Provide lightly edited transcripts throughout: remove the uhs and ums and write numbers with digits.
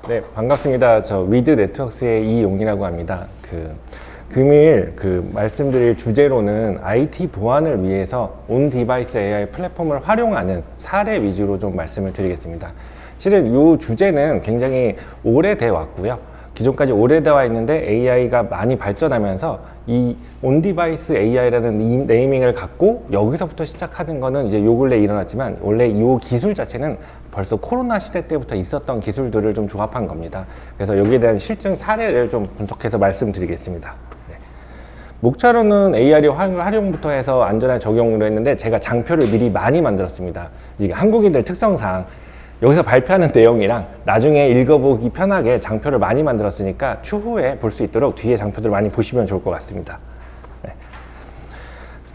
네, 반갑습니다. 저 위드 네트워크스의 이용이라고 합니다. 금일 말씀드릴 주제로는 IT 보안을 위해서 온 디바이스 AI 플랫폼을 활용하는 사례 위주로 좀 말씀을 드리겠습니다. 실은 이 주제는 굉장히 오래돼 왔고요. 기존까지 오래돼 와 있는데 AI가 많이 발전하면서 이 온 디바이스 AI라는 네이밍을 갖고 여기서부터 시작하는 거는 이제 요 근래 일어났지만 원래 이 기술 자체는 벌써 코로나 시대 때부터 있었던 기술들을 좀 조합한 겁니다. 그래서 여기에 대한 실증 사례를 좀 분석해서 말씀드리겠습니다. 네. 목차로는 AI 활용부터 해서 안전한 적용으로 했는데 제가 장표를 미리 많이 만들었습니다. 이게 한국인들 특성상 여기서 발표하는 내용이랑 나중에 읽어보기 편하게 장표를 많이 만들었으니까 추후에 볼 수 있도록 뒤에 장표들을 많이 보시면 좋을 것 같습니다. 네.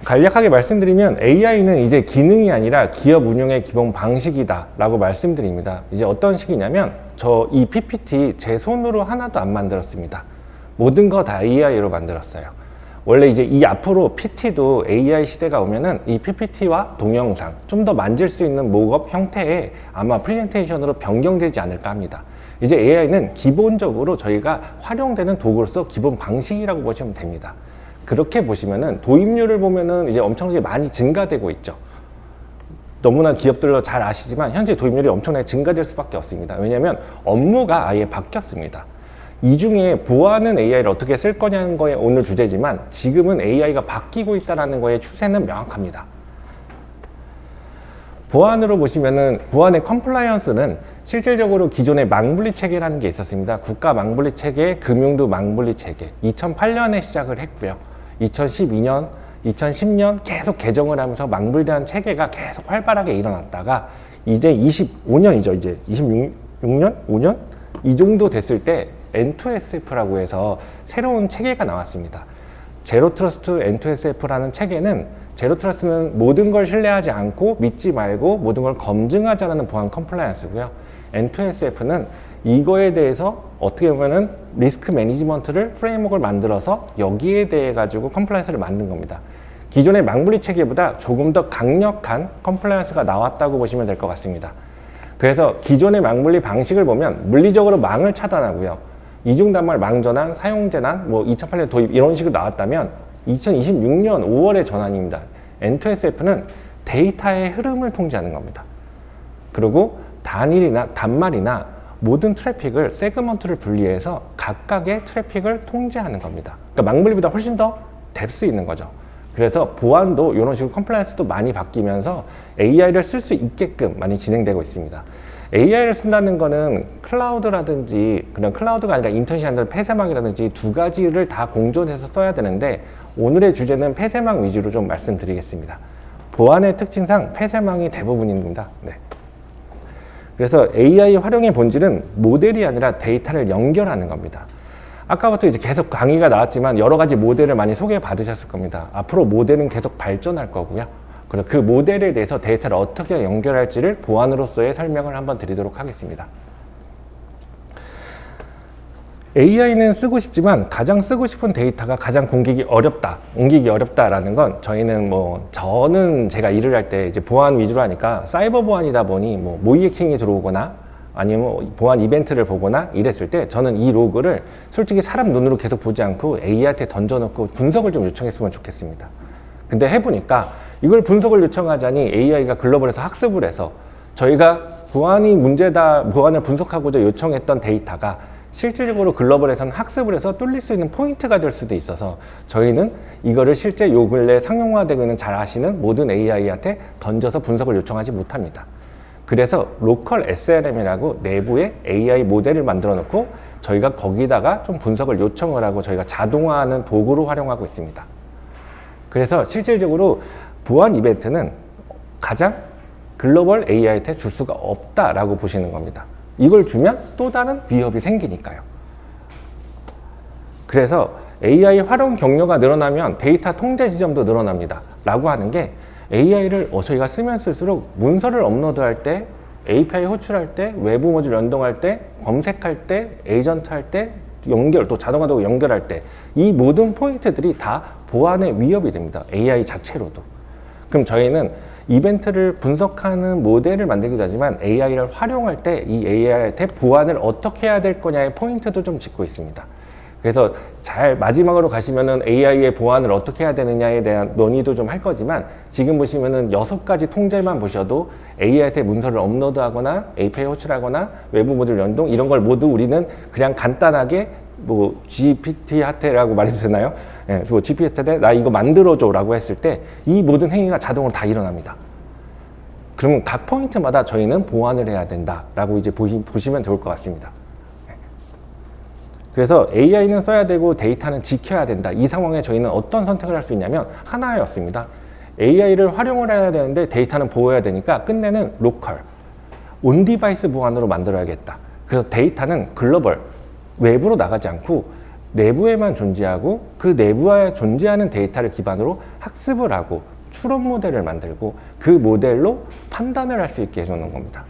간략하게 말씀드리면 AI는 이제 기능이 아니라 기업 운영의 기본 방식이다 라고 말씀드립니다. 이제 어떤 식이냐면 저 이 PPT 제 손으로 하나도 안 만들었습니다. 모든 거 다 AI로 만들었어요. 원래 이제 이 앞으로 PT도 AI 시대가 오면은 이 PPT와 동영상 좀 더 만질 수 있는 모업 형태의 아마 프레젠테이션으로 변경되지 않을까 합니다. 이제 AI는 기본적으로 저희가 활용되는 도구로서 기본 방식이라고 보시면 됩니다. 그렇게 보시면은 도입률을 보면은 이제 엄청나게 많이 증가되고 있죠. 너무나 기업들로 잘 아시지만 현재 도입률이 엄청나게 증가될 수밖에 없습니다. 왜냐하면 업무가 아예 바뀌었습니다. 이 중에 보안은 AI를 어떻게 쓸 거냐는 거에 오늘 주제지만 지금은 AI가 바뀌고 있다는 거의 추세는 명확합니다. 보안으로 보시면은 보안의 컴플라이언스는 실질적으로 기존의 망분리 체계라는 게 있었습니다. 국가 망분리 체계, 금융도 망분리 체계 2008년에 시작을 했고요. 2012년, 2010년 계속 개정을 하면서 망분리한 체계가 계속 활발하게 일어났다가 이제 25년이죠. 이제 26년? 5년? 이 정도 됐을 때 N2SF라고 해서 새로운 체계가 나왔습니다. 제로 트러스트 N2SF라는 체계는 제로 트러스트는 모든 걸 신뢰하지 않고 믿지 말고 모든 걸 검증하자는 보안 컴플라이언스고요. N2SF는 이거에 대해서 어떻게 보면은 리스크 매니지먼트를 프레임워크를 만들어서 여기에 대해 가지고 컴플라이언스를 만든 겁니다. 기존의 망분리 체계보다 조금 더 강력한 컴플라이언스가 나왔다고 보시면 될 것 같습니다. 그래서 기존의 망분리 방식을 보면 물리적으로 망을 차단하고요. 이중단말 망전환, 사용재난, 2008년 도입 이런 식으로 나왔다면 2026년 5월의 전환입니다. N2SF는 데이터의 흐름을 통제하는 겁니다. 그리고 단일이나 단말이나 모든 트래픽을 세그먼트를 분리해서 각각의 트래픽을 통제하는 겁니다. 그러니까 망분리보다 훨씬 더 될 수 있는 거죠. 그래서 보안도 이런 식으로 컴플라이언스도 많이 바뀌면서 AI를 쓸 수 있게끔 많이 진행되고 있습니다. AI를 쓴다는 거는 클라우드라든지 그냥 클라우드가 아니라 인터넷이 아니라 폐쇄망이라든지 두 가지를 다 공존해서 써야 되는데 오늘의 주제는 폐쇄망 위주로 좀 말씀드리겠습니다. 보안의 특징상 폐쇄망이 대부분입니다. 네. 그래서 AI 활용의 본질은 모델이 아니라 데이터를 연결하는 겁니다. 아까부터 이제 계속 강의가 나왔지만 여러 가지 모델을 많이 소개받으셨을 겁니다. 앞으로 모델은 계속 발전할 거고요. 그래서 그 모델에 대해서 데이터를 어떻게 연결할지를 보안으로서의 설명을 한번 드리도록 하겠습니다. AI는 쓰고 싶지만 가장 쓰고 싶은 데이터가 가장 옮기기 어렵다라는 건 저는 제가 일을 할 때 이제 보안 위주로 하니까 사이버 보안이다 보니 모의 해킹이 들어오거나 아니면 보안 이벤트를 보거나 이랬을 때 저는 이 로그를 솔직히 사람 눈으로 계속 보지 않고 AI한테 던져놓고 분석을 좀 요청했으면 좋겠습니다. 근데 해보니까 이걸 분석을 요청하자니 AI가 글로벌에서 학습을 해서 저희가 보안이 문제다, 보안을 분석하고자 요청했던 데이터가 실질적으로 글로벌에서는 학습을 해서 뚫릴 수 있는 포인트가 될 수도 있어서 저희는 이거를 실제 요 근래 상용화되고 있는 잘 아시는 모든 AI한테 던져서 분석을 요청하지 못합니다. 그래서 로컬 SLM이라고 내부에 AI 모델을 만들어 놓고 저희가 거기다가 좀 분석을 요청을 하고 저희가 자동화하는 도구로 활용하고 있습니다. 그래서 실질적으로 보안 이벤트는 가장 글로벌 AI한테 줄 수가 없다라고 보시는 겁니다. 이걸 주면 또 다른 위협이 생기니까요. 그래서 AI 활용 경로가 늘어나면 데이터 통제 지점도 늘어납니다. 라고 하는 게 AI를 저희가 쓰면 쓸수록 문서를 업로드할 때, API 호출할 때, 외부 모듈 연동할 때, 검색할 때, 에이전트 할 때, 연결, 또 자동화도 연결할 때 이 모든 포인트들이 다 보안의 위협이 됩니다. AI 자체로도. 그럼 저희는 이벤트를 분석하는 모델을 만들기도 하지만 AI를 활용할 때 이 AI한테 보안을 어떻게 해야 될 거냐의 포인트도 좀 짚고 있습니다. 그래서 잘 마지막으로 가시면은 AI의 보안을 어떻게 해야 되느냐에 대한 논의도 좀 할 거지만 지금 보시면은 6가지 통제만 보셔도 AI한테 문서를 업로드하거나 API 호출하거나 외부 모듈 연동 이런 걸 모두 우리는 그냥 간단하게 뭐 GPT한테라고 말해도 되나요? 예, GPT한테 나 이거 만들어줘라고 했을 때 이 모든 행위가 자동으로 다 일어납니다. 그러면 각 포인트마다 저희는 보완을 해야 된다라고 이제 보시면 좋을 것 같습니다. 그래서 AI는 써야 되고 데이터는 지켜야 된다. 이 상황에 저희는 어떤 선택을 할 수 있냐면 하나였습니다. AI를 활용을 해야 되는데 데이터는 보호해야 되니까 끝내는 로컬, 온디바이스 보안으로 만들어야겠다. 그래서 데이터는 글로벌, 외부로 나가지 않고 내부에만 존재하고 그 내부에 존재하는 데이터를 기반으로 학습을 하고 추론 모델을 만들고 그 모델로 판단을 할 수 있게 해주는 겁니다.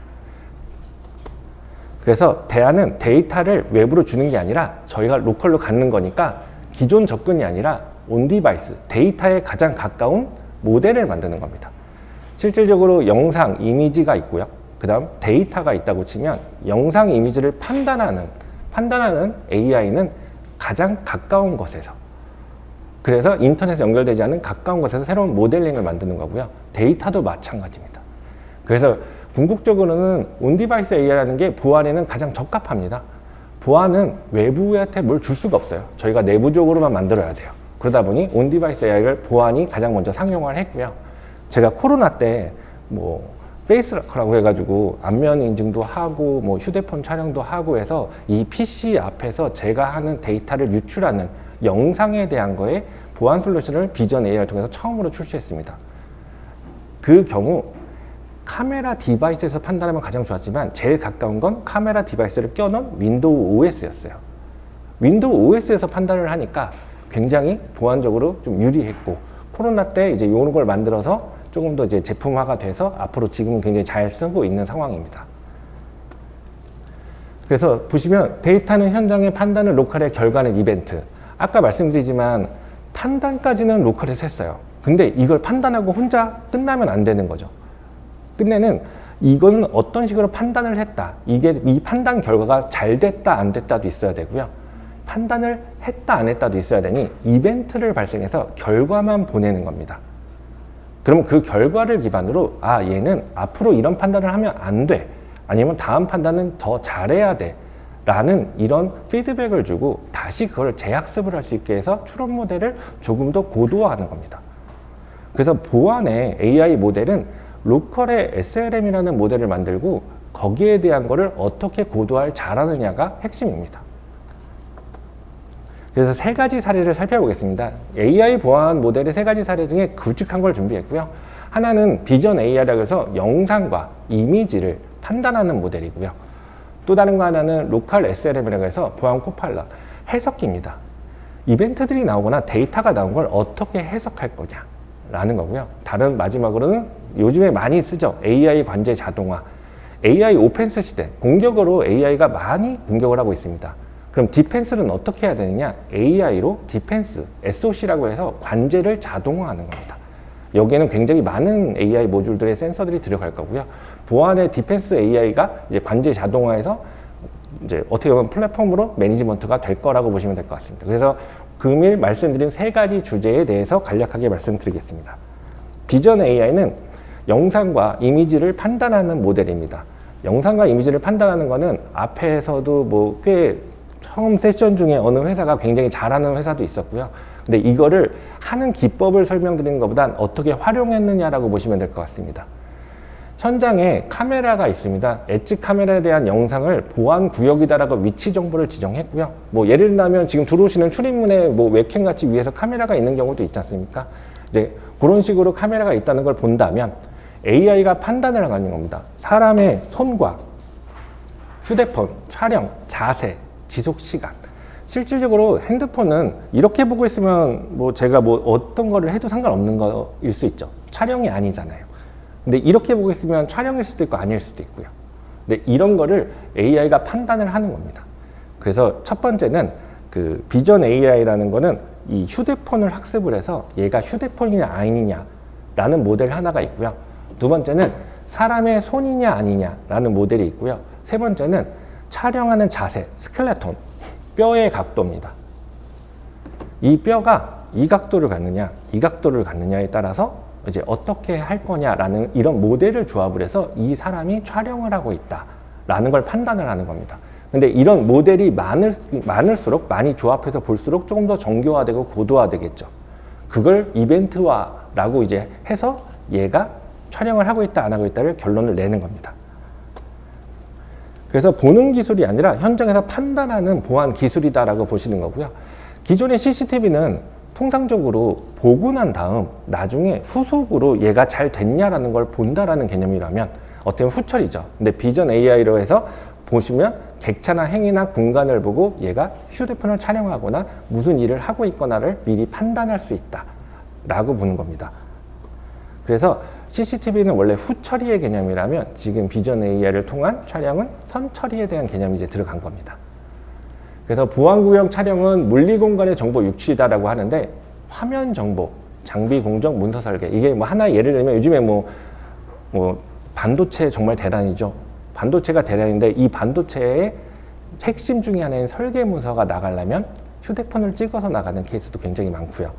그래서 대안은 데이터를 외부로 주는 게 아니라 저희가 로컬로 갖는 거니까 기존 접근이 아니라 온디바이스, 데이터에 가장 가까운 모델을 만드는 겁니다. 실질적으로 영상, 이미지가 있고요. 그 다음 데이터가 있다고 치면 영상, 이미지를 판단하는 AI는 가장 가까운 곳에서, 그래서 인터넷에 연결되지 않은 가까운 곳에서 새로운 모델링을 만드는 거고요. 데이터도 마찬가지입니다. 그래서 궁극적으로는 온디바이스 AI라는 게 보안에는 가장 적합합니다. 보안은 외부한테 뭘 줄 수가 없어요. 저희가 내부적으로만 만들어야 돼요. 그러다 보니 온디바이스 AI를 보안이 가장 먼저 상용화를 했고요. 제가 코로나 때 뭐 페이스락커라고 해가지고 안면 인증도 하고 뭐 휴대폰 촬영도 하고 해서 이 PC 앞에서 제가 하는 데이터를 유출하는 영상에 대한 거에 보안 솔루션을 비전 AI를 통해서 처음으로 출시했습니다. 그 경우 카메라 디바이스에서 판단하면 가장 좋았지만 제일 가까운 건 카메라 디바이스를 껴놓은 윈도우 OS였어요. 윈도우 OS에서 판단을 하니까 굉장히 보안적으로 좀 유리했고 코로나 때 이제 이런 걸 만들어서 조금 더 이제 제품화가 돼서 앞으로 지금은 굉장히 잘 쓰고 있는 상황입니다. 그래서 보시면 데이터는 현장의 판단은 로컬의 결과는 이벤트. 아까 말씀드리지만 판단까지는 로컬에서 했어요. 근데 이걸 판단하고 혼자 끝나면 안 되는 거죠. 끝내는 이거는 어떤 식으로 판단을 했다. 이 판단 결과가 잘 됐다 안 됐다도 있어야 되고요. 판단을 했다 안 했다도 있어야 되니 이벤트를 발생해서 결과만 보내는 겁니다. 그럼 그 결과를 기반으로 얘는 앞으로 이런 판단을 하면 안 돼. 아니면 다음 판단은 더 잘해야 돼. 라는 이런 피드백을 주고 다시 그걸 재학습을 할 수 있게 해서 추론 모델을 조금 더 고도화하는 겁니다. 그래서 보안의 AI 모델은 로컬의 SLM이라는 모델을 만들고 거기에 대한 거를 어떻게 고도화를 잘하느냐가 핵심입니다. 그래서 3가지 사례를 살펴보겠습니다. AI 보안 모델의 3가지 사례 중에 굵직한 걸 준비했고요. 하나는 비전 AI라고 해서 영상과 이미지를 판단하는 모델이고요. 또 다른 거 하나는 로컬 SLM이라고 해서 보안 코파일럿, 해석기입니다. 이벤트들이 나오거나 데이터가 나온 걸 어떻게 해석할 거냐라는 거고요. 다른 마지막으로는 요즘에 많이 쓰죠. AI 관제 자동화, AI 오펜스 시대, 공격으로 AI가 많이 공격을 하고 있습니다. 그럼 디펜스는 어떻게 해야 되느냐? AI로 디펜스, SOC라고 해서 관제를 자동화하는 겁니다. 여기에는 굉장히 많은 AI 모듈들의 센서들이 들어갈 거고요. 보안의 디펜스 AI가 이제 관제 자동화해서 이제 어떻게 보면 플랫폼으로 매니지먼트가 될 거라고 보시면 될 것 같습니다. 그래서 금일 말씀드린 3가지 주제에 대해서 간략하게 말씀드리겠습니다. 비전 AI는 영상과 이미지를 판단하는 모델입니다. 영상과 이미지를 판단하는 거는 앞에서도 뭐 꽤 처음 세션 중에 어느 회사가 굉장히 잘하는 회사도 있었고요. 근데 이거를 하는 기법을 설명드리는 것보단 어떻게 활용했느냐라고 보시면 될 것 같습니다. 현장에 카메라가 있습니다. 엣지 카메라에 대한 영상을 보안 구역이다라고 위치 정보를 지정했고요. 뭐 예를 들면 지금 들어오시는 출입문에 뭐 웹캠 같이 위에서 카메라가 있는 경우도 있지 않습니까? 이제 그런 식으로 카메라가 있다는 걸 본다면 AI가 판단을 하는 겁니다. 사람의 손과 휴대폰, 촬영, 자세, 지속 시간. 실질적으로 핸드폰은 이렇게 보고 있으면 뭐 제가 뭐 어떤 거를 해도 상관없는 거일 수 있죠. 촬영이 아니잖아요. 근데 이렇게 보고 있으면 촬영일 수도 있고 아닐 수도 있고요. 근데 이런 거를 AI가 판단을 하는 겁니다. 그래서 첫 번째는 그 비전 AI라는 거는 이 휴대폰을 학습을 해서 얘가 휴대폰이냐 아니냐라는 모델 하나가 있고요. 두 번째는 사람의 손이냐 아니냐라는 모델이 있고요. 세 번째는 촬영하는 자세, 스켈레톤, 뼈의 각도입니다. 이 뼈가 이 각도를 갖느냐, 이 각도를 갖느냐에 따라서 이제 어떻게 할 거냐라는 이런 모델을 조합을 해서 이 사람이 촬영을 하고 있다라는 걸 판단을 하는 겁니다. 근데 이런 모델이 많을수록 많이 조합해서 볼수록 조금 더 정교화되고 고도화되겠죠. 그걸 이벤트화라고 이제 해서 얘가 촬영을 하고 있다 안 하고 있다를 결론을 내는 겁니다. 그래서 보는 기술이 아니라 현장에서 판단하는 보안 기술이다라고 보시는 거고요. 기존의 CCTV는 통상적으로 보고 난 다음 나중에 후속으로 얘가 잘 됐냐라는 걸 본다라는 개념이라면 어떻게 보면 후처리죠. 근데 비전 AI로 해서 보시면 객차나 행위나 공간을 보고 얘가 휴대폰을 촬영하거나 무슨 일을 하고 있거나를 미리 판단할 수 있다라고 보는 겁니다. 그래서 CCTV는 원래 후처리의 개념이라면 지금 비전 AI를 통한 촬영은 선처리에 대한 개념이 이제 들어간 겁니다. 그래서 보안구역 촬영은 물리공간의 정보 유출이다라고 하는데 화면 정보, 장비 공정, 문서 설계 이게 뭐 하나 예를 들면 요즘에 뭐 반도체 정말 대란이죠. 반도체가 대란인데 이 반도체의 핵심 중에 하나인 설계 문서가 나가려면 휴대폰을 찍어서 나가는 케이스도 굉장히 많고요.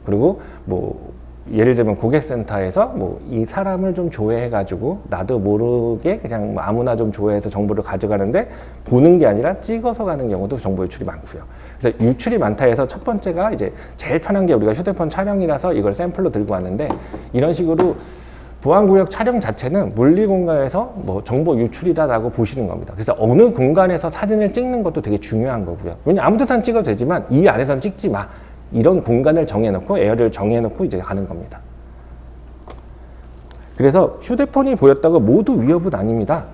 그리고 뭐 예를 들면 고객센터에서 뭐 이 사람을 좀 조회해가지고 나도 모르게 그냥 뭐 아무나 좀 조회해서 정보를 가져가는데 보는 게 아니라 찍어서 가는 경우도 정보 유출이 많고요. 그래서 유출이 많다 해서 첫 번째가 이제 제일 편한 게 우리가 휴대폰 촬영이라서 이걸 샘플로 들고 왔는데 이런 식으로 보안구역 촬영 자체는 물리 공간에서 뭐 정보 유출이다라고 보시는 겁니다. 그래서 어느 공간에서 사진을 찍는 것도 되게 중요한 거고요. 왜냐면 아무 데나 찍어도 되지만 이 안에서는 찍지 마. 이런 공간을 정해놓고 에어를 정해놓고 이제 가는 겁니다. 그래서 휴대폰이 보였다고 모두 위협은 아닙니다.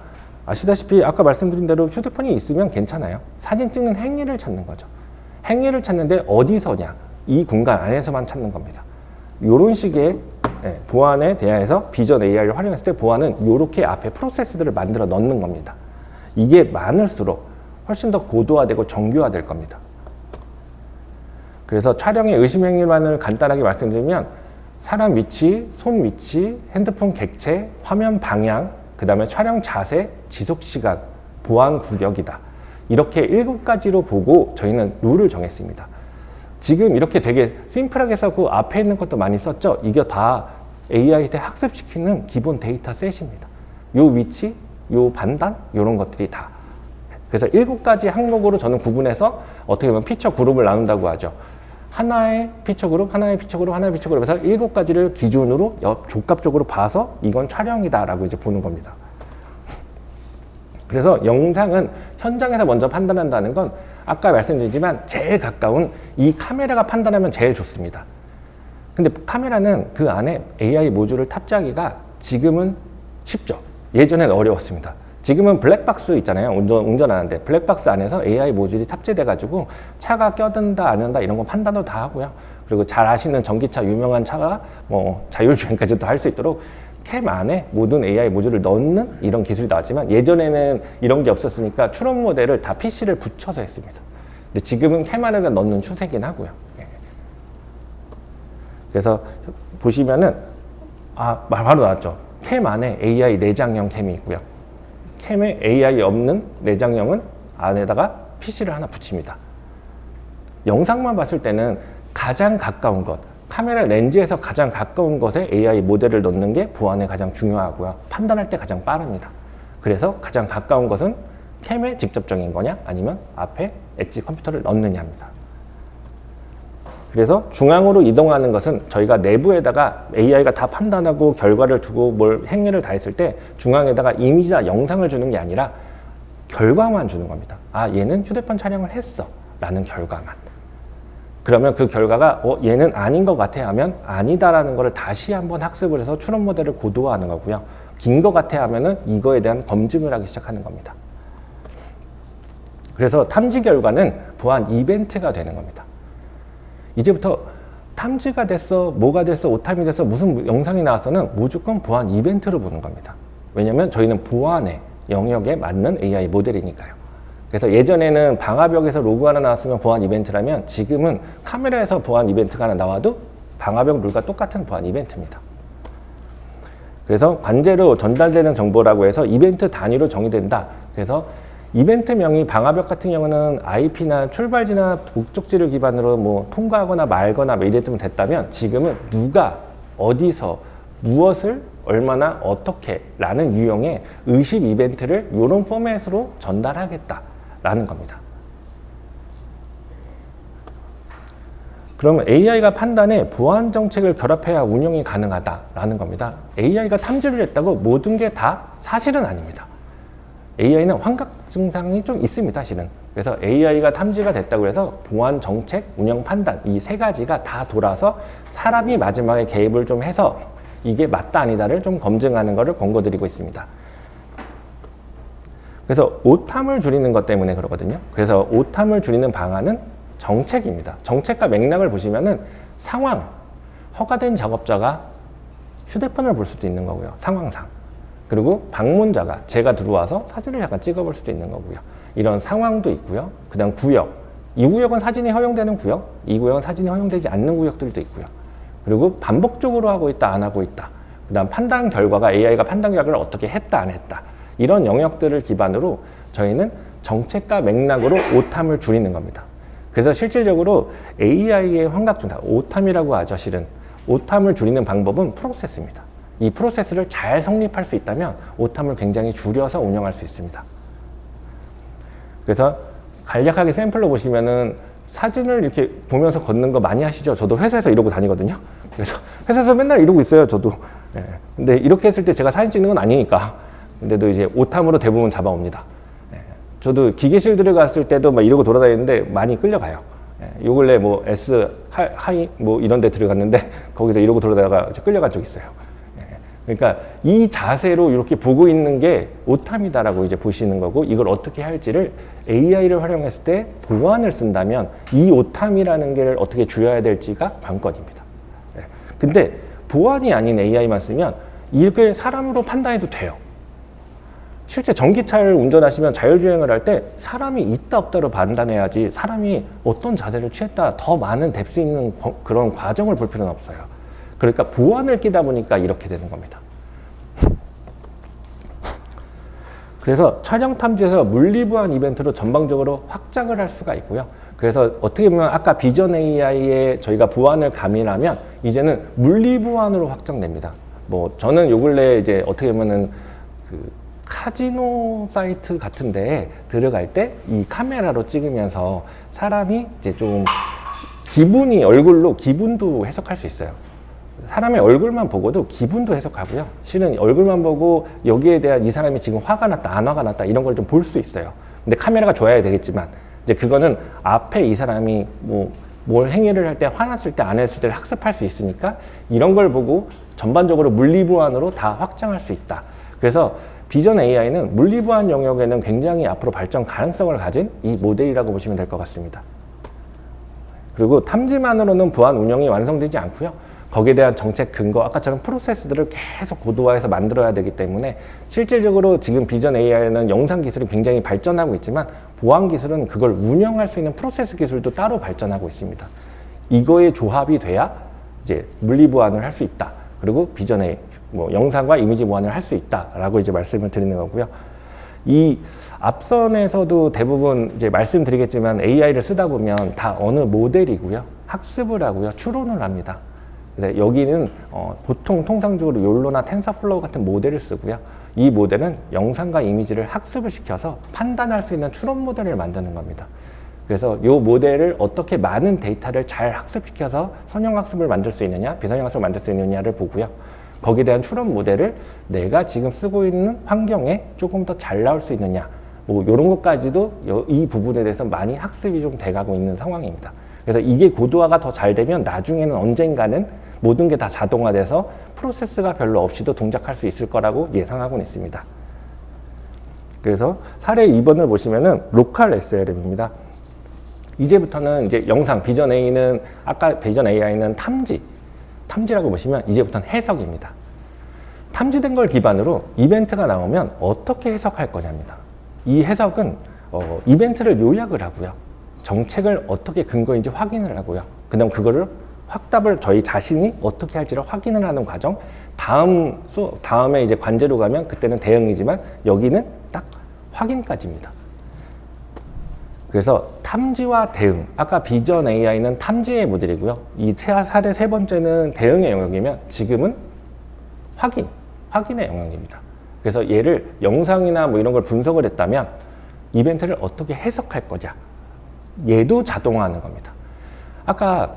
아시다시피 아까 말씀드린 대로 휴대폰이 있으면 괜찮아요. 사진 찍는 행위를 찾는 거죠. 행위를 찾는데 어디서냐? 이 공간 안에서만 찾는 겁니다. 이런 식의 보안에 대해서 비전 AI를 활용했을 때 보안은 이렇게 앞에 프로세스들을 만들어 넣는 겁니다. 이게 많을수록 훨씬 더 고도화되고 정교화될 겁니다. 그래서 촬영의 의심행위만을 간단하게 말씀드리면 사람 위치, 손 위치, 핸드폰 객체, 화면 방향, 그 다음에 촬영 자세, 지속시간, 보안 구역이다. 이렇게 7가지로 보고 저희는 룰을 정했습니다. 지금 이렇게 되게 심플하게 썼고 앞에 있는 것도 많이 썼죠. 이게 다 AI한테 학습시키는 기본 데이터 셋입니다. 요 위치, 요 판단, 요런 것들이 다. 그래서 7가지 항목으로 저는 구분해서 어떻게 보면 피처 그룹을 나눈다고 하죠. 하나의 피처 그룹, 하나의 피처 그룹, 하나의 피처 그룹 해서 7가지를 기준으로 족합적으로 봐서 이건 촬영이다라고 이제 보는 겁니다. 그래서 영상은 현장에서 먼저 판단한다는 건 아까 말씀드리지만 제일 가까운 이 카메라가 판단하면 제일 좋습니다. 근데 카메라는 그 안에 AI 모듈을 탑재하기가 지금은 쉽죠. 예전에는 어려웠습니다. 지금은 블랙박스 있잖아요. 운전하는데 블랙박스 안에서 AI 모듈이 탑재돼가지고 차가 껴든다 안 한다 이런 거 판단도 다 하고요. 그리고 잘 아시는 전기차 유명한 차가 뭐 자율주행까지도 할 수 있도록 캠 안에 모든 AI 모듈을 넣는 이런 기술이 나왔지만 예전에는 이런 게 없었으니까 추론 모델을 다 PC를 붙여서 했습니다. 근데 지금은 캠 안에다 넣는 추세긴 하고요. 그래서 보시면은 바로 나왔죠. 캠 안에 AI 내장형 캠이 있고요. 캠에 AI 없는 내장형은 안에다가 PC를 하나 붙입니다. 영상만 봤을 때는 가장 가까운 것, 카메라 렌즈에서 가장 가까운 것에 AI 모델을 넣는 게 보안에 가장 중요하고요. 판단할 때 가장 빠릅니다. 그래서 가장 가까운 것은 캠에 직접적인 거냐 아니면 앞에 엣지 컴퓨터를 넣느냐입니다. 그래서 중앙으로 이동하는 것은 저희가 내부에다가 AI가 다 판단하고 결과를 두고 뭘 행위를 다 했을 때 중앙에다가 이미지나 영상을 주는 게 아니라 결과만 주는 겁니다. 얘는 휴대폰 촬영을 했어 라는 결과만. 그러면 그 결과가 얘는 아닌 것 같아 하면 아니다라는 거를 다시 한번 학습을 해서 추론 모델을 고도화하는 거고요. 긴 것 같아 하면은 이거에 대한 검증을 하기 시작하는 겁니다. 그래서 탐지 결과는 보안 이벤트가 되는 겁니다. 이제부터 탐지가 됐어, 뭐가 됐어, 오탐이 됐어, 무슨 영상이 나왔어는 무조건 보안 이벤트로 보는 겁니다. 왜냐하면 저희는 보안의 영역에 맞는 AI 모델이니까요. 그래서 예전에는 방화벽에서 로그 하나 나왔으면 보안 이벤트라면 지금은 카메라에서 보안 이벤트가 하나 나와도 방화벽 룰과 똑같은 보안 이벤트입니다. 그래서 관제로 전달되는 정보라고 해서 이벤트 단위로 정의된다. 그래서 이벤트명이 방화벽 같은 경우는 IP나 출발지나 목적지를 기반으로 뭐 통과하거나 말거나 뭐 이랬으면 됐다면 지금은 누가 어디서 무엇을 얼마나 어떻게 라는 유형의 의식 이벤트를 이런 포맷으로 전달하겠다라는 겁니다. 그러면 AI가 판단에 보안 정책을 결합해야 운영이 가능하다라는 겁니다. AI가 탐지를 했다고 모든 게 다 사실은 아닙니다. AI는 환각 증상이 좀 있습니다, 사실은. 그래서 AI가 탐지가 됐다고 해서 보안 정책, 운영 판단 이 세 가지가 다 돌아서 사람이 마지막에 개입을 좀 해서 이게 맞다 아니다를 좀 검증하는 것을 권고드리고 있습니다. 그래서 오탐을 줄이는 것 때문에 그러거든요. 그래서 오탐을 줄이는 방안은 정책입니다. 정책과 맥락을 보시면은 상황, 허가된 작업자가 휴대폰을 볼 수도 있는 거고요. 상황상. 그리고 방문자가 제가 들어와서 사진을 잠깐 찍어볼 수도 있는 거고요. 이런 상황도 있고요. 그 다음 구역. 이 구역은 사진이 허용되는 구역, 이 구역은 사진이 허용되지 않는 구역들도 있고요. 그리고 반복적으로 하고 있다, 안 하고 있다. 그 다음 판단 결과가 AI가 판단 결과를 어떻게 했다, 안 했다. 이런 영역들을 기반으로 저희는 정책과 맥락으로 오탐을 줄이는 겁니다. 그래서 실질적으로 AI의 환각 증상, 오탐이라고 하죠, 실은. 오탐을 줄이는 방법은 프로세스입니다. 이 프로세스를 잘 성립할 수 있다면 오탐을 굉장히 줄여서 운영할 수 있습니다. 그래서 간략하게 샘플로 보시면은 사진을 이렇게 보면서 걷는 거 많이 하시죠? 저도 회사에서 이러고 다니거든요. 그래서 회사에서 맨날 이러고 있어요, 저도. 예. 근데 이렇게 했을 때 제가 사진 찍는 건 아니니까. 근데도 이제 오탐으로 대부분 잡아옵니다. 예. 저도 기계실 들어갔을 때도 막 이러고 돌아다니는데 많이 끌려가요. 예. 요 근래 뭐 하이 뭐 이런 데 들어갔는데 거기서 이러고 돌아다가 끌려간 적 있어요. 그러니까 이 자세로 이렇게 보고 있는 게 오탐이다라고 이제 보시는 거고 이걸 어떻게 할지를 AI를 활용했을 때 보안을 쓴다면 이 오탐이라는 게 어떻게 줄여야 될지가 관건입니다. 네. 근데 보안이 아닌 AI만 쓰면 이게 사람으로 판단해도 돼요. 실제 전기차를 운전하시면 자율주행을 할 때 사람이 있다 없다로 판단해야지 사람이 어떤 자세를 취했다 더 많은 뎁스 있는 그런 과정을 볼 필요는 없어요. 그러니까 보안을 끼다 보니까 이렇게 되는 겁니다. 그래서 촬영 탐지에서 물리보안 이벤트로 전방적으로 확장을 할 수가 있고요. 그래서 어떻게 보면 아까 비전 AI에 저희가 보안을 가미하면 이제는 물리보안으로 확장됩니다. 뭐 저는 요 근래 이제 어떻게 보면은 그 카지노 사이트 같은 데에 들어갈 때 이 카메라로 찍으면서 사람이 이제 좀 기분이 얼굴로 기분도 해석할 수 있어요. 사람의 얼굴만 보고도 기분도 해석하고요. 실은 얼굴만 보고 여기에 대한 이 사람이 지금 화가 났다, 안 화가 났다 이런 걸 좀 볼 수 있어요. 근데 카메라가 좋아야 되겠지만 이제 그거는 앞에 이 사람이 뭘 행위를 할 때 화났을 때 안 했을 때를 학습할 수 있으니까 이런 걸 보고 전반적으로 물리보안으로 다 확장할 수 있다. 그래서 비전 AI는 물리보안 영역에는 굉장히 앞으로 발전 가능성을 가진 이 모델이라고 보시면 될 것 같습니다. 그리고 탐지만으로는 보안 운영이 완성되지 않고요. 거기에 대한 정책 근거, 아까처럼 프로세스들을 계속 고도화해서 만들어야 되기 때문에 실질적으로 지금 비전 AI는 영상 기술이 굉장히 발전하고 있지만 보안 기술은 그걸 운영할 수 있는 프로세스 기술도 따로 발전하고 있습니다. 이거의 조합이 돼야 이제 물리 보안을 할 수 있다. 그리고 비전 AI, 영상과 이미지 보안을 할 수 있다라고 이제 말씀을 드리는 거고요. 이 앞선에서도 대부분 이제 말씀드리겠지만 AI를 쓰다 보면 다 어느 모델이고요. 학습을 하고요. 추론을 합니다. 여기는 보통 통상적으로 욜로나 텐서플로우 같은 모델을 쓰고요. 이 모델은 영상과 이미지를 학습을 시켜서 판단할 수 있는 추론 모델을 만드는 겁니다. 그래서 이 모델을 어떻게 많은 데이터를 잘 학습시켜서 선형학습을 만들 수 있느냐, 비선형학습을 만들 수 있느냐를 보고요. 거기에 대한 추론 모델을 내가 지금 쓰고 있는 환경에 조금 더 잘 나올 수 있느냐, 이런 것까지도 이 부분에 대해서 많이 학습이 좀 돼가고 있는 상황입니다. 그래서 이게 고도화가 더 잘 되면 나중에는 언젠가는 모든 게 다 자동화돼서 프로세스가 별로 없이도 동작할 수 있을 거라고 예상하고 있습니다. 그래서 사례 2번을 보시면은 로컬 SLM입니다. 이제부터는 이제 영상, 비전 A는 아까 비전 AI는 탐지라고 보시면 이제부터는 해석입니다. 탐지된 걸 기반으로 이벤트가 나오면 어떻게 해석할 거냐입니다. 이 해석은 이벤트를 요약을 하고요. 정책을 어떻게 근거인지 확인을 하고요. 그 다음 그거를 확답을 저희 자신이 어떻게 할지를 확인을 하는 과정. 다음에 이제 관제로 가면 그때는 대응이지만 여기는 딱 확인까지입니다. 그래서 탐지와 대응. 아까 비전 AI는 탐지의 모델이고요. 이 사례 세 번째는 대응의 영역이면 지금은 확인의 영역입니다. 그래서 얘를 영상이나 뭐 이런 걸 분석을 했다면 이벤트를 어떻게 해석할 거냐. 얘도 자동화하는 겁니다. 아까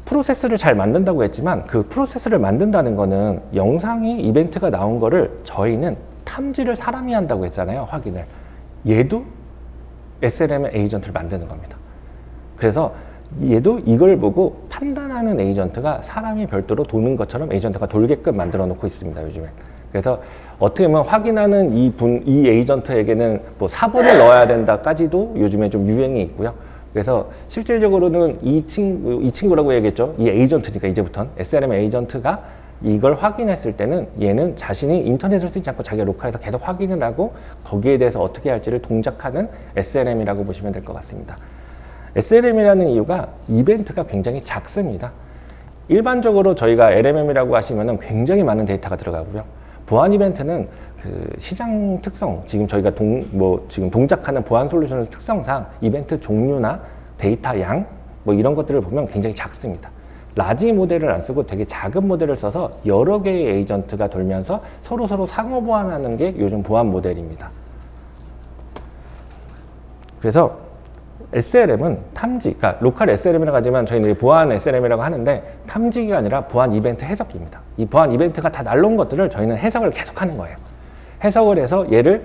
프로세스를 잘 만든다고 했지만 그 프로세스를 만든다는 거는 영상이 이벤트가 나온 거를 저희는 탐지를 사람이 한다고 했잖아요. 확인을. 얘도 SLM의 에이전트를 만드는 겁니다. 그래서 얘도 이걸 보고 판단하는 에이전트가 사람이 별도로 도는 것처럼 에이전트가 돌게끔 만들어 놓고 있습니다. 요즘에. 그래서 어떻게 보면 확인하는 이 에이전트에게는 뭐 사본을 넣어야 된다까지도 요즘에 좀 유행이 있고요. 그래서 실질적으로는 이 친구라고 얘기했죠. 이 에이전트니까 이제부터는 SLM 에이전트가 이걸 확인했을 때는 얘는 자신이 인터넷을 쓰지 않고 자기가 로컬에서 계속 확인을 하고 거기에 대해서 어떻게 할지를 동작하는 SLM이라고 보시면 될 것 같습니다. SLM이라는 이유가 이벤트가 굉장히 작습니다. 일반적으로 저희가 LMM이라고 하시면 굉장히 많은 데이터가 들어가고요. 보안 이벤트는 그 시장 특성, 지금 저희가 지금 동작하는 보안 솔루션의 특성상 이벤트 종류나 데이터 양, 뭐 이런 것들을 보면 굉장히 작습니다. 라지 모델을 안 쓰고 되게 작은 모델을 써서 여러 개의 에이전트가 돌면서 서로 상호 보완하는 게 요즘 보안 모델입니다. 그래서 SLM은 탐지, 그러니까 로컬 SLM이라고 하지만 저희는 보안 SLM이라고 하는데 탐지기가 아니라 보안 이벤트 해석기입니다. 이 보안 이벤트가 다 날라온 것들을 저희는 해석을 계속하는 거예요. 해석을 해서 얘를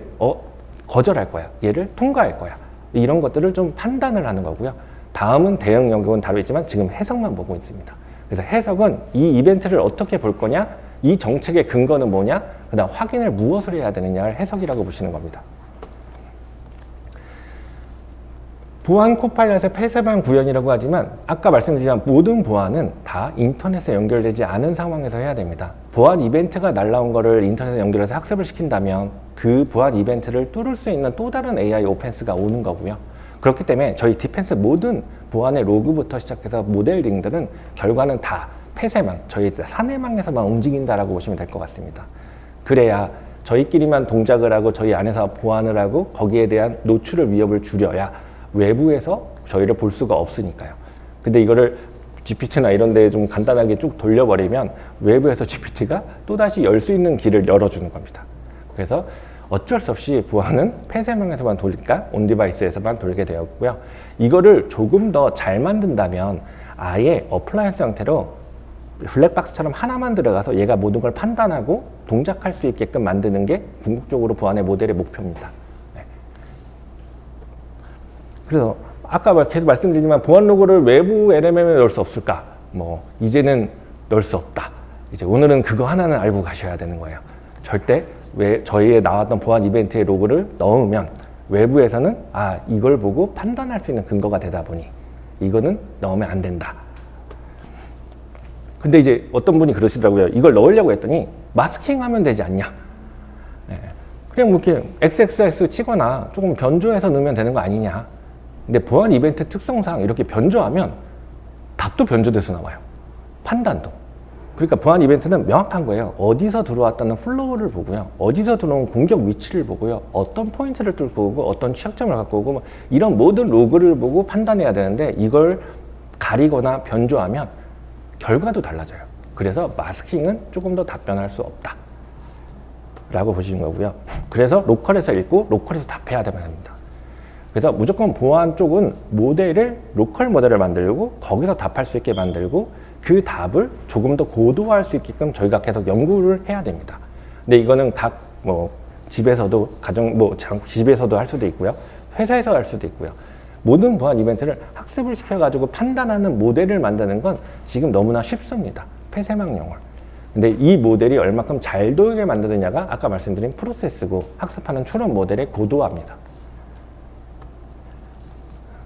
거절할 거야, 얘를 통과할 거야, 이런 것들을 좀 판단을 하는 거고요. 다음은 대응 영역은 다루겠지만 지금 해석만 보고 있습니다. 그래서 해석은 이 이벤트를 어떻게 볼 거냐, 이 정책의 근거는 뭐냐, 그 다음 확인을 무엇을 해야 되느냐를 해석이라고 보시는 겁니다. 보안 코파일럿의 폐쇄방 구현이라고 하지만 아까 말씀드린 모든 보안은 다 인터넷에 연결되지 않은 상황에서 해야 됩니다. 보안 이벤트가 날라온 거를 인터넷에 연결해서 학습을 시킨다면 그 보안 이벤트를 뚫을 수 있는 또 다른 AI 오펜스가 오는 거고요. 그렇기 때문에 저희 디펜스 모든 보안의 로그부터 시작해서 모델링들은 결과는 다 폐쇄망, 저희 사내망에서만 움직인다라고 보시면 될 것 같습니다. 그래야 저희끼리만 동작을 하고 저희 안에서 보안을 하고 거기에 대한 노출을 위협을 줄여야 외부에서 저희를 볼 수가 없으니까요. 근데 이거를 GPT나 이런 데 좀 간단하게 쭉 돌려버리면 외부에서 GPT가 또다시 열 수 있는 길을 열어주는 겁니다. 그래서 어쩔 수 없이 보안은 폐쇄망에서만 돌리니까 온디바이스에서만 돌게 되었고요. 이거를 조금 더 잘 만든다면 아예 어플라이언스 형태로 블랙박스처럼 하나만 들어가서 얘가 모든 걸 판단하고 동작할 수 있게끔 만드는 게 궁극적으로 보안의 모델의 목표입니다. 그래서 아까 계속 말씀드리지만 보안 로고를 외부 LMM에 넣을 수 없을까? 이제는 넣을 수 없다. 이제 오늘은 그거 하나는 알고 가셔야 되는 거예요. 절대 저희의 나왔던 보안 이벤트의 로고를 넣으면 외부에서는 이걸 보고 판단할 수 있는 근거가 되다 보니 이거는 넣으면 안 된다. 근데 이제 어떤 분이 그러시더라고요. 이걸 넣으려고 했더니 마스킹하면 되지 않냐? 그냥 이렇게 XXX 치거나 조금 변조해서 넣으면 되는 거 아니냐? 근데 보안 이벤트 특성상 이렇게 변조하면 답도 변조돼서 나와요. 판단도. 그러니까 보안 이벤트는 명확한 거예요. 어디서 들어왔다는 플로우를 보고요. 어디서 들어온 공격 위치를 보고요. 어떤 포인트를 뚫고 오고 어떤 취약점을 갖고 오고 이런 모든 로그를 보고 판단해야 되는데 이걸 가리거나 변조하면 결과도 달라져요. 그래서 마스킹은 조금 더 답변할 수 없다. 라고 보시는 거고요. 그래서 로컬에서 읽고 로컬에서 답해야 됩니다. 그래서 무조건 보안 쪽은 로컬 모델을 만들고 거기서 답할 수 있게 만들고 그 답을 조금 더 고도화할 수 있게끔 저희가 계속 연구를 해야 됩니다. 근데 이거는 각 집에서도 집에서도 할 수도 있고요. 회사에서 할 수도 있고요. 모든 보안 이벤트를 학습을 시켜가지고 판단하는 모델을 만드는 건 지금 너무나 쉽습니다. 폐쇄망용을. 근데 이 모델이 얼마큼 잘 돌게 만드느냐가 아까 말씀드린 프로세스고 학습하는 추론 모델의 고도화입니다.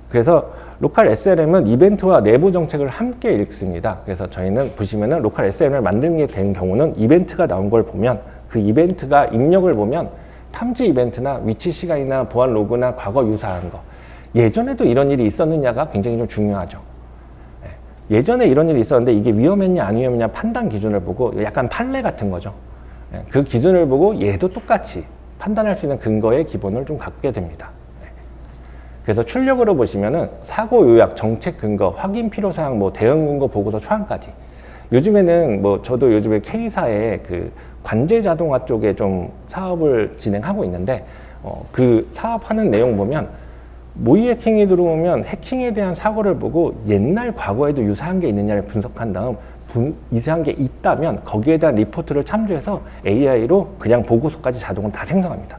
그래서 로컬 SLM은 이벤트와 내부 정책을 함께 읽습니다. 그래서 저희는 보시면은 로컬 SLM을 만들게 된 경우는 이벤트가 나온 걸 보면 그 이벤트가 입력을 보면 탐지 이벤트나 위치 시간이나 보안 로그나 과거 유사한 거. 예전에도 이런 일이 있었느냐가 굉장히 좀 중요하죠. 예전에 이런 일이 있었는데 이게 위험했냐 안 위험했냐 판단 기준을 보고 약간 판례 같은 거죠. 그 기준을 보고 얘도 똑같이 판단할 수 있는 근거의 기본을 좀 갖게 됩니다. 그래서 출력으로 보시면은 사고 요약, 정책 근거, 확인 필요사항, 뭐 대응 근거 보고서 초안까지. 요즘에는 뭐 저도 요즘에 K사의 그 관제 자동화 쪽에 좀 사업을 진행하고 있는데 그 사업하는 내용 보면 모의 해킹이 들어오면 해킹에 대한 사고를 보고 옛날 과거에도 유사한 게 있느냐를 분석한 다음 이상한 게 있다면 거기에 대한 리포트를 참조해서 AI로 그냥 보고서까지 자동으로 다 생성합니다.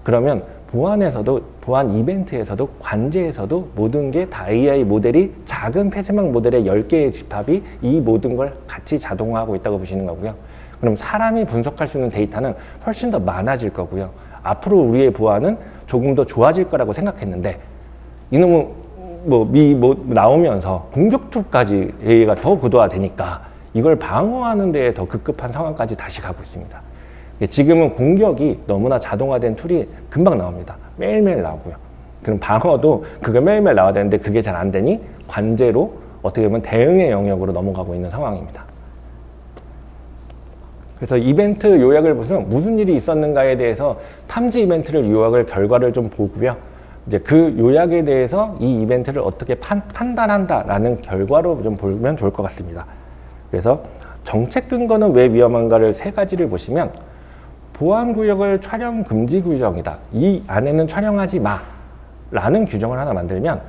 그러면 보안에서도, 보안 이벤트에서도, 관제에서도 모든 게 다 AI 모델이 작은 폐쇄망 모델의 10개의 집합이 이 모든 걸 같이 자동화하고 있다고 보시는 거고요. 그럼 사람이 분석할 수 있는 데이터는 훨씬 더 많아질 거고요. 앞으로 우리의 보안은 조금 더 좋아질 거라고 생각했는데 이놈은 나오면서 공격 툴까지 AI가 더 고도화되니까 이걸 방어하는 데에 더 급급한 상황까지 다시 가고 있습니다. 지금은 공격이 너무나 자동화된 툴이 금방 나옵니다. 매일매일 나오고요. 그럼 방어도 그게 매일매일 나와야 되는데 그게 잘 안 되니 관제로 어떻게 보면 대응의 영역으로 넘어가고 있는 상황입니다. 그래서 이벤트 요약을 보시면 무슨 일이 있었는가에 대해서 탐지 이벤트를 요약을 결과를 좀 보고요. 이제 그 요약에 대해서 이 이벤트를 어떻게 판단한다라는 결과로 좀 보면 좋을 것 같습니다. 그래서 정책 근거는 왜 위험한가를 세 가지를 보시면 보안 구역을 촬영 금지 규정이다. 이 안에는 촬영하지 마. 라는 규정을 하나 만들면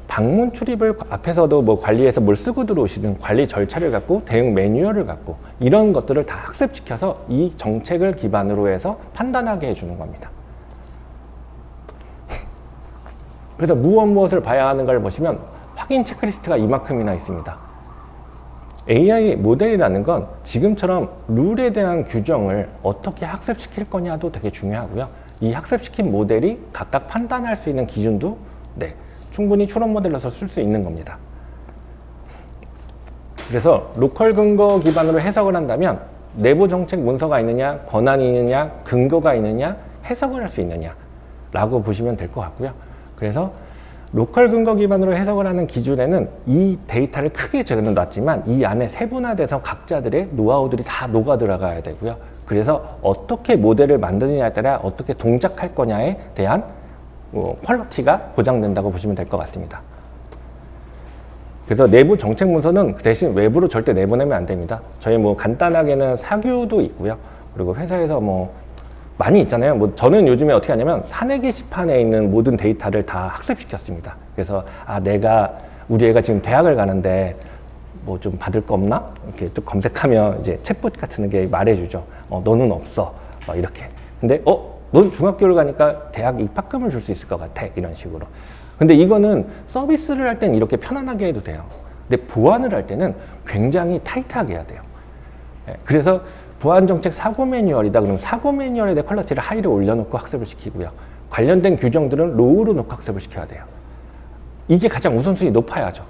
방문 출입을 앞에서도 뭐 관리해서 뭘 쓰고 들어오시든 관리 절차를 갖고 대응 매뉴얼을 갖고 이런 것들을 다 학습시켜서 이 정책을 기반으로 해서 판단하게 해주는 겁니다. 그래서 무엇을 봐야 하는가를 보시면 확인 체크리스트가 이만큼이나 있습니다. AI 모델이라는 건 지금처럼 룰에 대한 규정을 어떻게 학습시킬 거냐도 되게 중요하고요. 이 학습시킨 모델이 각각 판단할 수 있는 기준도 충분히 추론 모델로서 쓸 수 있는 겁니다. 그래서 로컬 근거 기반으로 해석을 한다면 내부 정책 문서가 있느냐, 권한이 있느냐, 근거가 있느냐, 해석을 할 수 있느냐 라고 보시면 될 것 같고요. 그래서 로컬 근거 기반으로 해석을 하는 기준에는 이 데이터를 크게 적어놨지만 이 안에 세분화돼서 각자들의 노하우들이 다 녹아 들어가야 되고요. 그래서 어떻게 모델을 만드느냐에 따라 어떻게 동작할 거냐에 대한 퀄리티가 보장된다고 보시면 될 것 같습니다. 그래서 내부 정책 문서는 그 대신 외부로 절대 내보내면 안 됩니다. 저희 뭐 간단하게는 사규도 있고요. 그리고 회사에서 뭐 많이 있잖아요. 뭐 저는 요즘에 어떻게 하냐면 사내 게시판에 있는 모든 데이터를 다 학습시켰습니다. 그래서 우리 애가 지금 대학을 가는데 뭐 좀 받을 거 없나? 이렇게 좀 검색하면 이제 챗봇 같은 게 말해주죠. 너는 없어. 막 이렇게. 근데 넌 중학교를 가니까 대학 입학금을 줄 수 있을 것 같아. 이런 식으로. 근데 이거는 서비스를 할 때는 이렇게 편안하게 해도 돼요. 근데 보안을 할 때는 굉장히 타이트하게 해야 돼요. 그래서 보안정책 사고 매뉴얼이다. 그러면 사고 매뉴얼에 대해 퀄리티를 하이로 올려놓고 학습을 시키고요. 관련된 규정들은 로우로 놓고 학습을 시켜야 돼요. 이게 가장 우선순위 높아야죠.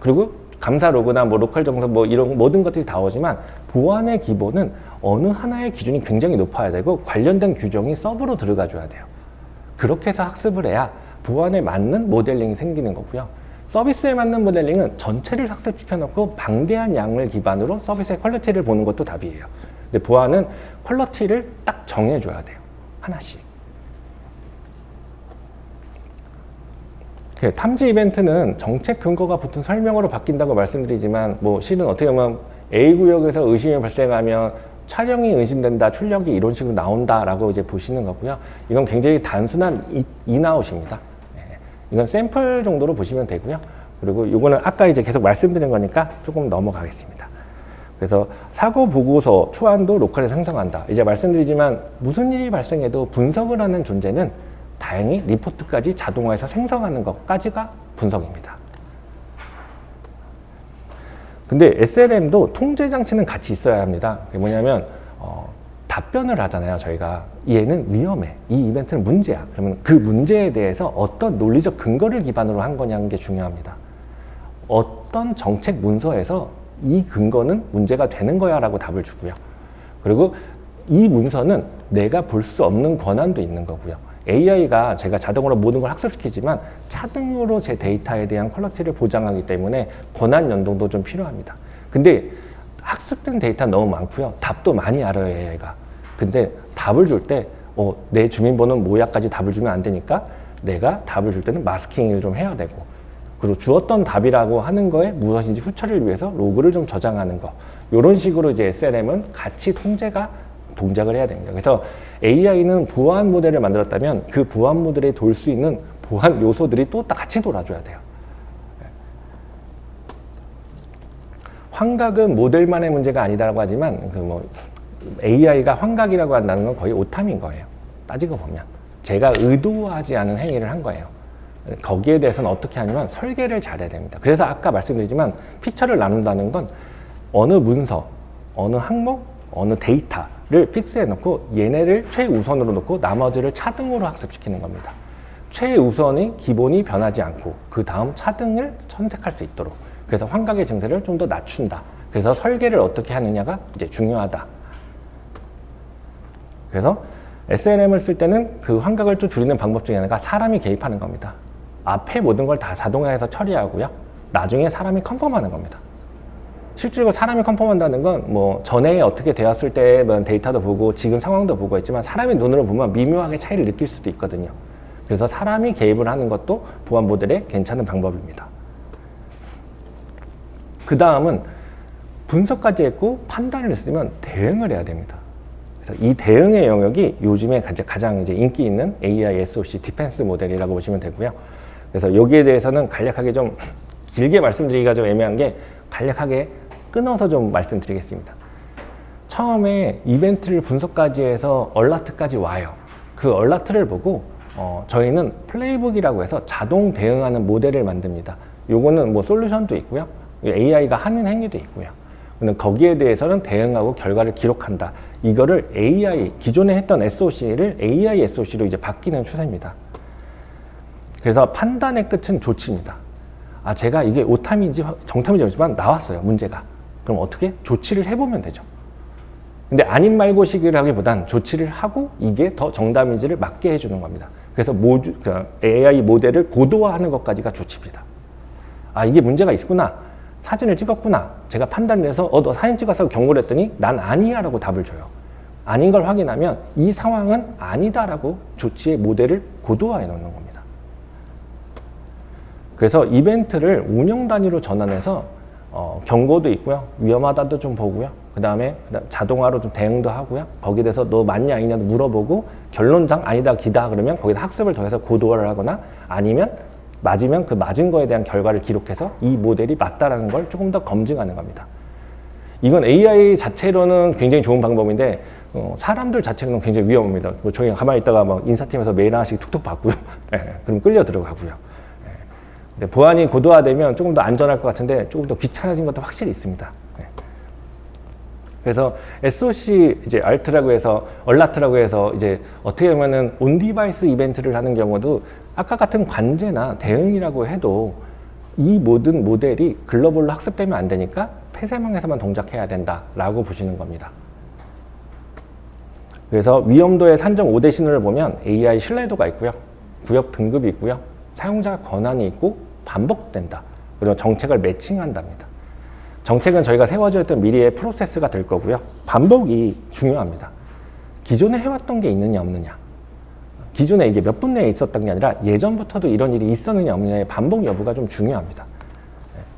그리고 감사 로그나 뭐 로컬 정서 뭐 이런 모든 것들이 다 오지만 보안의 기본은 어느 하나의 기준이 굉장히 높아야 되고 관련된 규정이 서브로 들어가줘야 돼요. 그렇게 해서 학습을 해야 보안에 맞는 모델링이 생기는 거고요. 서비스에 맞는 모델링은 전체를 학습시켜놓고 방대한 양을 기반으로 서비스의 퀄리티를 보는 것도 답이에요. 근데 보안은 퀄리티를 딱 정해줘야 돼요. 하나씩. 탐지 이벤트는 정책 근거가 붙은 설명으로 바뀐다고 말씀드리지만 뭐 실은 어떻게 보면 A 구역에서 의심이 발생하면 촬영이 의심된다, 출력이 이런 식으로 나온다라고 이제 보시는 거고요. 이건 굉장히 단순한 인아웃입니다. 이건 샘플 정도로 보시면 되고요. 그리고 이거는 아까 이제 계속 말씀드린 거니까 조금 넘어가겠습니다. 그래서 사고 보고서 초안도 로컬에서 생성한다. 이제 말씀드리지만 무슨 일이 발생해도 분석을 하는 존재는 다행히 리포트까지 자동화해서 생성하는 것까지가 분석입니다. 근데 SLM도 통제 장치는 같이 있어야 합니다. 그게 뭐냐면 답변을 하잖아요. 저희가 얘는 위험해. 이 이벤트는 문제야. 그러면 그 문제에 대해서 어떤 논리적 근거를 기반으로 한 거냐는 게 중요합니다. 어떤 정책 문서에서 이 근거는 문제가 되는 거야 라고 답을 주고요. 그리고 이 문서는 내가 볼 수 없는 권한도 있는 거고요. AI가 제가 자동으로 모든 걸 학습시키지만 차등으로 제 데이터에 대한 퀄리티를 보장하기 때문에 권한 연동도 좀 필요합니다. 근데 학습된 데이터 너무 많고요. 답도 많이 알아요, AI가. 근데 답을 줄 때 내 주민번호는 뭐야까지 답을 주면 안 되니까 내가 답을 줄 때는 마스킹을 좀 해야 되고, 그리고 주었던 답이라고 하는 거에 무엇인지 후처리를 위해서 로그를 좀 저장하는 거, 이런 식으로 이제 SLM은 같이 동작을 해야 됩니다. 그래서 AI는 보안 모델을 만들었다면 그 보안 모델에 돌 수 있는 보안 요소들이 또 같이 돌아줘야 돼요. 환각은 모델만의 문제가 아니다라고 하지만 AI가 환각이라고 한다는 건 거의 오탐인 거예요. 따지고 보면 제가 의도하지 않은 행위를 한 거예요. 거기에 대해서는 어떻게 하냐면 설계를 잘해야 됩니다. 그래서 아까 말씀드리지만 피처를 나눈다는 건 어느 문서, 어느 항목, 어느 데이터를 픽스해 놓고 얘네를 최우선으로 놓고 나머지를 차등으로 학습시키는 겁니다. 최우선이 기본이 변하지 않고 그 다음 차등을 선택할 수 있도록, 그래서 환각의 증세를 좀 더 낮춘다. 그래서 설계를 어떻게 하느냐가 이제 중요하다. 그래서 SLM을 쓸 때는 그 환각을 좀 줄이는 방법 중에 하나가 사람이 개입하는 겁니다. 앞에 모든 걸 다 자동화해서 처리하고요. 나중에 사람이 컨펌하는 겁니다. 실제로 사람이 컨펌한다는 건 전에 어떻게 되었을 때 데이터도 보고 지금 상황도 보고 있지만 사람의 눈으로 보면 미묘하게 차이를 느낄 수도 있거든요. 그래서 사람이 개입을 하는 것도 보안 모델의 괜찮은 방법입니다. 그 다음은 분석까지 했고 판단을 했으면 대응을 해야 됩니다. 그래서 이 대응의 영역이 요즘에 가장 이제 인기 있는 AI SOC 디펜스 모델이라고 보시면 되고요. 그래서 여기에 대해서는 간략하게 좀 길게 말씀드리기가 좀 애매한 게 간략하게 끊어서 좀 말씀드리겠습니다. 처음에 이벤트를 분석까지 해서 얼라트까지 와요. 그 얼라트를 보고 저희는 플레이북이라고 해서 자동 대응하는 모델을 만듭니다. 요거는 솔루션도 있고요. AI가 하는 행위도 있고요. 거기에 대해서는 대응하고 결과를 기록한다. 이거를 기존에 했던 SOC를 AI SOC로 이제 바뀌는 추세입니다. 그래서 판단의 끝은 조치입니다. 제가 이게 오탐인지 정탐인지 모르지만 나왔어요, 문제가. 그럼 어떻게? 조치를 해보면 되죠. 근데 아닌 말고시기를 하기보단 조치를 하고 이게 더 정답인지를 맞게 해주는 겁니다. 그래서 AI 모델을 고도화하는 것까지가 조치입니다. 이게 문제가 있구나. 사진을 찍었구나. 제가 판단을 해서 너 사진 찍었어 경고를 했더니 난 아니야 라고 답을 줘요. 아닌 걸 확인하면 이 상황은 아니다 라고 조치의 모델을 고도화해 놓는 겁니다. 그래서 이벤트를 운영 단위로 전환해서 경고도 있고요. 위험하다도 좀 보고요. 그 다음에 자동화로 좀 대응도 하고요. 거기에 대해서 너 맞냐 아니냐도 물어보고 결론상 아니다 기다 그러면 거기다 학습을 더해서 고도화를 하거나 아니면 맞으면 그 맞은 거에 대한 결과를 기록해서 이 모델이 맞다라는 걸 조금 더 검증하는 겁니다. 이건 AI 자체로는 굉장히 좋은 방법인데 사람들 자체로는 굉장히 위험합니다. 저희 가만히 있다가 인사팀에서 메일 하나씩 툭툭 받고요. 그럼 끌려 들어가고요. 근데 보안이 고도화되면 조금 더 안전할 것 같은데 조금 더 귀찮아진 것도 확실히 있습니다. 그래서 SOC 이제 얼라트라고 해서 이제 어떻게 보면은 온 디바이스 이벤트를 하는 경우도 아까 같은 관제나 대응이라고 해도 이 모든 모델이 글로벌로 학습되면 안 되니까 폐쇄망에서만 동작해야 된다라고 보시는 겁니다. 그래서 위험도의 산정 5대 신호를 보면 AI 신뢰도가 있고요. 구역 등급이 있고요. 사용자 권한이 있고 반복된다. 그리고 정책을 매칭한답니다. 정책은 저희가 세워졌던 미래의 프로세스가 될 거고요. 반복이 중요합니다. 기존에 해왔던 게 있느냐 없느냐. 기존에 이게 몇 분 내에 있었던 게 아니라 예전부터도 이런 일이 있었느냐 없느냐의 반복 여부가 좀 중요합니다.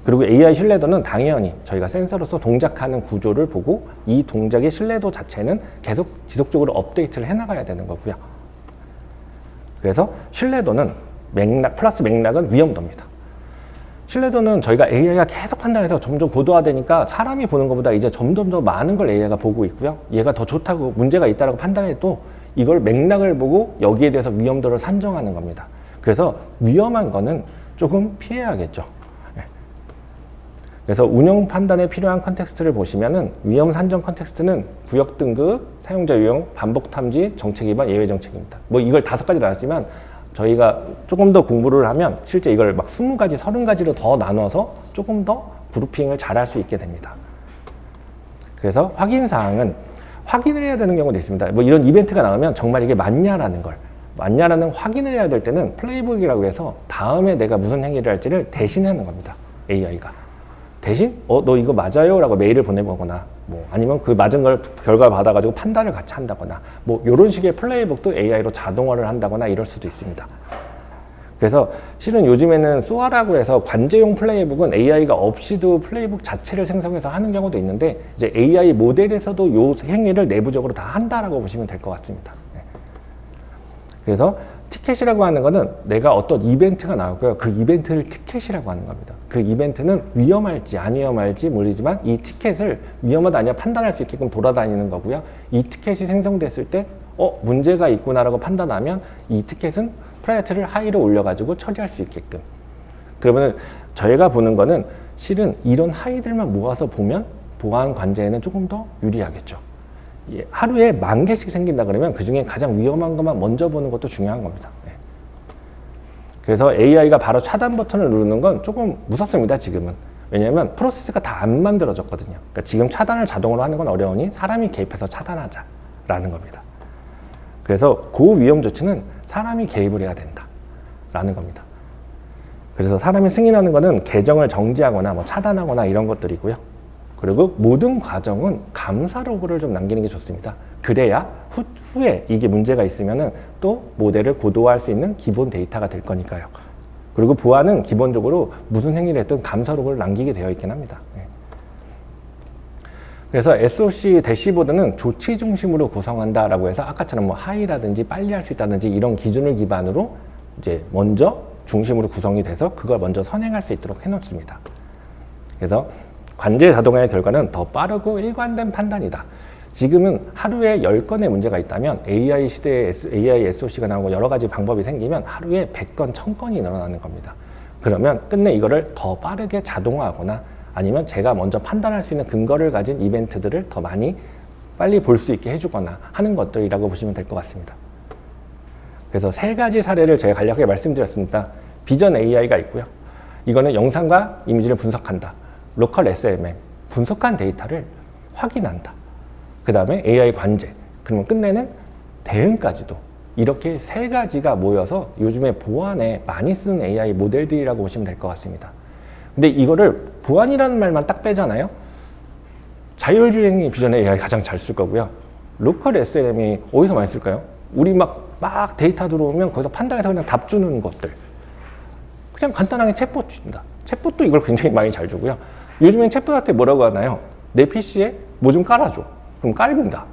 그리고 AI 신뢰도는 당연히 저희가 센서로서 동작하는 구조를 보고 이 동작의 신뢰도 자체는 계속 지속적으로 업데이트를 해나가야 되는 거고요. 그래서 신뢰도는 플러스 맥락은 위험도입니다. 신뢰도는 저희가 AI가 계속 판단해서 점점 고도화되니까 사람이 보는 것보다 이제 점점 더 많은 걸 AI가 보고 있고요. 얘가 더 좋다고 문제가 있다고 판단해도 이걸 맥락을 보고 여기에 대해서 위험도를 산정하는 겁니다. 그래서 위험한 거는 조금 피해야겠죠. 그래서 운영 판단에 필요한 컨텍스트를 보시면은 위험 산정 컨텍스트는 구역 등급, 사용자 유형, 반복 탐지, 정책 위반, 예외 정책입니다. 이걸 5가지 나눴지만 저희가 조금 더 공부를 하면 실제 이걸 20가지, 30가지로 더 나눠서 조금 더 그룹핑을 잘 할 수 있게 됩니다. 그래서 확인 사항은 확인을 해야 되는 경우도 있습니다. 뭐 이런 이벤트가 나오면 정말 이게 맞냐라는 확인을 해야 될 때는 플레이북이라고 해서 다음에 내가 무슨 행위를 할지를 대신하는 겁니다. AI가. 대신 너 이거 맞아요? 라고 메일을 보내보거나 뭐 아니면 그 맞은 걸 결과 받아가지고 판단을 같이 한다거나 뭐 이런 식의 플레이북도 AI로 자동화를 한다거나 이럴 수도 있습니다. 그래서 실은 요즘에는 소아라고 해서 관제용 플레이북은 AI가 없이도 플레이북 자체를 생성해서 하는 경우도 있는데 이제 AI 모델에서도 이 행위를 내부적으로 다 한다라고 보시면 될 것 같습니다. 그래서 티켓이라고 하는 거는 내가 어떤 이벤트가 나오고요. 그 이벤트를 티켓이라고 하는 겁니다. 그 이벤트는 위험할지 안 위험할지 모르지만 이 티켓을 위험하다 아니야 판단할 수 있게끔 돌아다니는 거고요. 이 티켓이 생성됐을 때 문제가 있구나라고 판단하면 이 티켓은 프라이어티를 하이로 올려가지고 처리할 수 있게끔. 그러면 저희가 보는 거는 실은 이런 하이들만 모아서 보면 보안 관제에는 조금 더 유리하겠죠. 하루에 10,000개씩 생긴다 그러면 그 중에 가장 위험한 것만 먼저 보는 것도 중요한 겁니다. 그래서 AI가 바로 차단 버튼을 누르는 건 조금 무섭습니다, 지금은. 왜냐하면 프로세스가 다 안 만들어졌거든요. 그러니까 지금 차단을 자동으로 하는 건 어려우니 사람이 개입해서 차단하자라는 겁니다. 그래서 고위험 조치는 사람이 개입을 해야 된다라는 겁니다. 그래서 사람이 승인하는 거는 계정을 정지하거나 뭐 차단하거나 이런 것들이고요. 그리고 모든 과정은 감사 로그를 좀 남기는 게 좋습니다. 그래야 후에 이게 문제가 있으면은 또 모델을 고도화할 수 있는 기본 데이터가 될 거니까요. 그리고 보안은 기본적으로 무슨 행위를 했든 감사 로그를 남기게 되어 있긴 합니다. 그래서 SOC 대시보드는 조치 중심으로 구성한다라고 해서 아까처럼 뭐 하이라든지 빨리 할 수 있다든지 이런 기준을 기반으로 이제 먼저 중심으로 구성이 돼서 그걸 먼저 선행할 수 있도록 해놓습니다. 그래서 관제 자동화의 결과는 더 빠르고 일관된 판단이다. 지금은 하루에 10건의 문제가 있다면 AI 시대에 AI SOC가 나오고 여러 가지 방법이 생기면 하루에 100건, 1000건이 늘어나는 겁니다. 그러면 끝내 이거를 더 빠르게 자동화하거나 아니면 제가 먼저 판단할 수 있는 근거를 가진 이벤트들을 더 많이 빨리 볼 수 있게 해주거나 하는 것들이라고 보시면 될 것 같습니다. 그래서 3가지 사례를 제가 간략하게 말씀드렸습니다. 비전 AI가 있고요. 이거는 영상과 이미지를 분석한다. 로컬 SMM, 분석한 데이터를 확인한다. 그 다음에 AI 관제, 그러면 끝내는 대응까지도. 이렇게 3가지가 모여서 요즘에 보안에 많이 쓰는 AI 모델들이라고 보시면 될 것 같습니다. 근데 이거를 보안이라는 말만 딱 빼잖아요. 자율주행이 비전 AI 가장 잘 쓸 거고요. 로컬 SMM이 어디서 많이 쓸까요? 우리 막 데이터 들어오면 거기서 판단해서 그냥 답 주는 것들. 그냥 간단하게 챗봇 준다. 챗봇도 이걸 굉장히 많이 잘 주고요. 요즘엔 챗봇한테 뭐라고 하나요? 내 PC에 뭐 좀 깔아줘. 그럼 깔린다.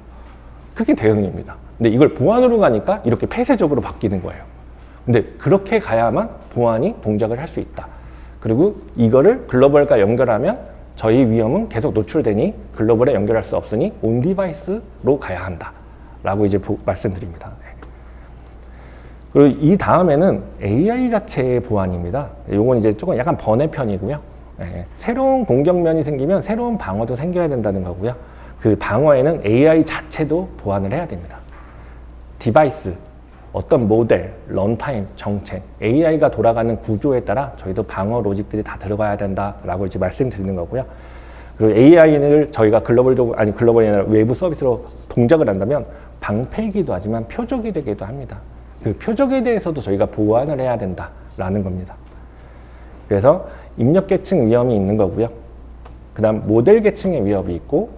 그게 대응입니다. 근데 이걸 보안으로 가니까 이렇게 폐쇄적으로 바뀌는 거예요. 근데 그렇게 가야만 보안이 동작을 할 수 있다. 그리고 이거를 글로벌과 연결하면 저희 위험은 계속 노출되니 글로벌에 연결할 수 없으니 온 디바이스로 가야 한다. 라고 이제 말씀드립니다. 그리고 이 다음에는 AI 자체의 보안입니다. 요건 이제 조금 약간 번외편이고요. 새로운 공격면이 생기면 새로운 방어도 생겨야 된다는 거고요. 그 방어에는 AI 자체도 보완을 해야 됩니다. 디바이스, 어떤 모델, 런타임, 정책, AI가 돌아가는 구조에 따라 저희도 방어 로직들이 다 들어가야 된다라고 이제 말씀드리는 거고요. 그리고 AI를 저희가 글로벌이 아니라 외부 서비스로 동작을 한다면 방패이기도 하지만 표적이 되기도 합니다. 그 표적에 대해서도 저희가 보완을 해야 된다라는 겁니다. 그래서 입력 계층 위험이 있는 거고요. 그 다음 모델 계층의 위협이 있고,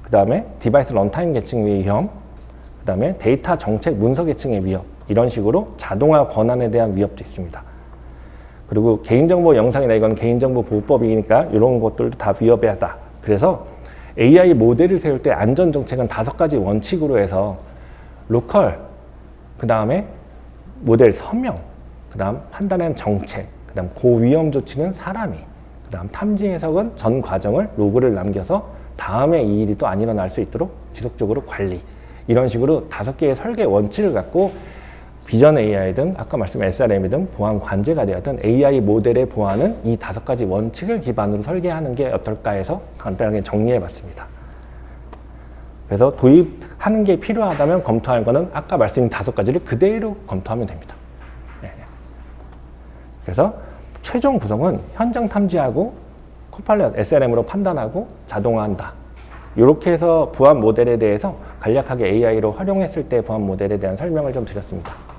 그 다음에 디바이스 런타임 계층의 위험, 그 다음에 데이터 정책 문서 계층의 위협, 이런 식으로 자동화 권한에 대한 위협도 있습니다. 그리고 개인정보 영상이나 이건 개인정보 보호법이니까 이런 것들도 다 위협해야다. 그래서 AI 모델을 세울 때 안전정책은 5가지 원칙으로 해서 로컬, 그 다음에 모델 서명, 그 다음 판단한 정책, 그 다음 고위험 조치는 사람이, 그 다음 탐지 해석은 전 과정을 로그를 남겨서 다음에 이 일이 또 안 일어날 수 있도록 지속적으로 관리, 이런 식으로 5개의 설계 원칙을 갖고 비전 AI든 아까 말씀한 SRM이든 보안 관제가 되었든 AI 모델의 보안은 이 5가지 원칙을 기반으로 설계하는 게 어떨까 해서 간단하게 정리해 봤습니다. 그래서 도입하는 게 필요하다면 검토할 거는 아까 말씀드린 5가지를 그대로 검토하면 됩니다. 그래서 최종 구성은 현장 탐지하고 코파일럿 SRM으로 판단하고 자동화한다. 이렇게 해서 보안 모델에 대해서 간략하게 AI로 활용했을 때 보안 모델에 대한 설명을 좀 드렸습니다.